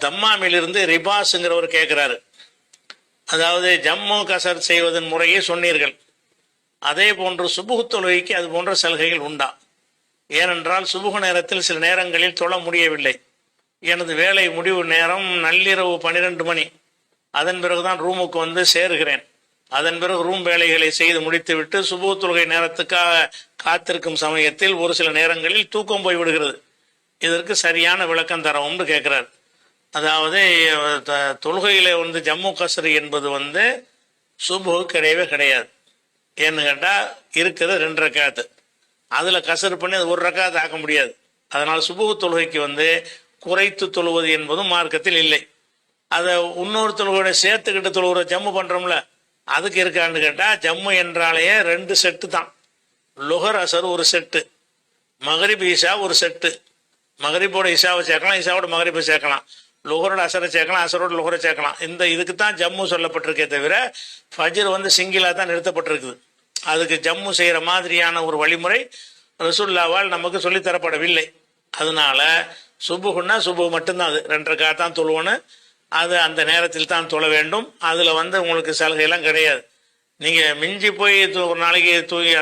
தம்மாமிலிருந்து ரிபாஸுங்கிறவர் கேட்குறாரு. அதாவது ஜம்மு கசர் செய்வதன் முறையே சொன்னீர்கள், அதே போன்று சுபுகு தொழுகைக்கு அது போன்ற சலுகைகள் உண்டா? ஏனென்றால் சுபுகு நேரத்தில் சில நேரங்களில் தொழ முடியவில்லை. எனது வேலை முடிவு நேரம் நள்ளிரவு 12 மணி. அதன் பிறகுதான் ரூமுக்கு வந்து சேருகிறேன். அதன் பிறகு ரூம் வேலைகளை செய்து முடித்துவிட்டு சுபுகு தொழுகை நேரத்துக்காக காத்திருக்கும் சமயத்தில் ஒரு சில நேரங்களில் தூக்கம் போய் விடுகிறது. இதற்கு சரியான விளக்கம் தரவும்னு கேட்குறாரு. அதாவது தொழுகையில் வந்து ஜம்மு கசரு என்பது வந்து சுபுகு கிடையவே கிடையாது. ஏன்னு கேட்டால் இருக்கிறது 2 ரக்காத்து, அதில் கசரு பண்ணி அது 1 ரக்காத்து ஆக்க முடியாது. அதனால் சுபுகு தொழுகைக்கு வந்து குறைத்து தொழுவது என்பதும் மார்க்கத்தில் இல்லை. அதை இன்னொரு தொழுகையோட சேர்த்துக்கிட்டு தொழுகிற ஜம்மு பண்ணுறோம்ல, அதுக்கு இருக்கான்னு கேட்டால் ஜம்மு என்றாலேயே 2 செட்டு தான். லுஹர் அசர் ஒரு செட்டு, மகரிப் ஈஷா ஒரு செட்டு. மகரிப்போட இஷாவை சேர்க்கலாம், இஷாவோட மகரிப்பை சேர்க்கலாம், லுஹரோட அசரை சேர்க்கலாம், அசரோட லுஹரை சேர்க்கலாம். இதுக்கு தான் ஜம்மு சொல்லப்பட்டிருக்கே தவிர ஃபஜ்ர் வந்து சிங்கிளாக தான் நிறுத்தப்பட்டிருக்குது. அதுக்கு ஜம்மு செய்கிற மாதிரியான ஒரு வழிமுறை ரசூலுல்லாவால் நமக்கு சொல்லித்தரப்படவில்லை. அதனால சுபுகுன்னா சுபுகு மட்டும்தான், அது 2 ரக்காத் தான் தொழுவணும். அது அந்த நேரத்தில் தான் தொழ வேண்டும். அதில் வந்து உங்களுக்கு சலுகையெல்லாம் கிடையாது. நீங்கள் மிஞ்சி போய் ஒரு நாளைக்கு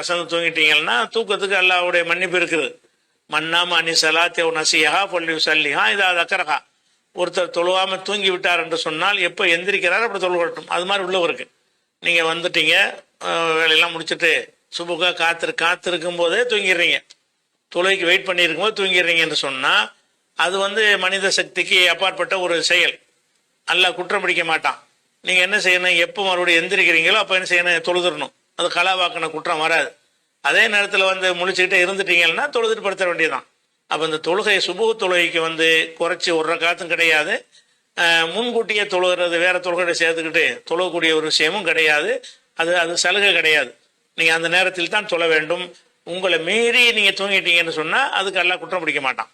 அசந்து தூங்கிட்டீங்கன்னா தூக்கத்துக்கு அல்லாஹ்வுடைய மன்னிப்பு இருக்குது. மன்னாம அனி சலாத்தே நசியா பொல்லி சல்லிஹா இதா தக்கரஹா. ஒருத்தர் தொழுவாமல் தூங்கி விட்டார் என்று சொன்னால் எப்போ எந்திரிக்கிறார் அப்படி தொழுகட்டும். அது மாதிரி உள்ளவருக்கு நீங்கள் வந்துட்டீங்க, வேலையெல்லாம் முடிச்சுட்டு சுபுக்கா காத்திருக்கும் போதே தூங்கிடுறீங்க, தொழுகைக்கு வெயிட் பண்ணியிருக்கும் போது தூங்கிடுறீங்க என்று சொன்னால் அது வந்து மனித சக்திக்கு அப்பாற்பட்ட ஒரு செயல். அல்லாஹ் குற்றம் பிடிக்க மாட்டான். நீங்கள் என்ன செய்யணும், எப்போ மறுபடியும் எந்திரிக்கிறீங்களோ அப்போ என்ன செய்யணும், தொழுதுறணும். அது கலாவாக்கின குற்றம் வராது. அதே நேரத்தில் வந்து முழிச்சுக்கிட்டே இருந்துட்டீங்கன்னா தொழுதுட்டு படுத்த வேண்டியதுதான். அப்போ இந்த தொழுகை சுபுகு தொழுகைக்கு வந்து குறைச்சி 1 ரக்காத்தும் கிடையாது. முன்கூட்டியே தொழுகிறது வேற தொழுகையை சேர்த்துக்கிட்டு தொழக்கூடிய ஒரு விஷயமும் கிடையாது. அது சலுகை கிடையாது. நீங்கள் அந்த நேரத்தில் தான் தொழ வேண்டும். உங்களை மீறி நீங்கள் தூங்கிட்டீங்கன்னு சொன்னால் அதுக்கு எல்லாம் குற்றம் பிடிக்க மாட்டான்.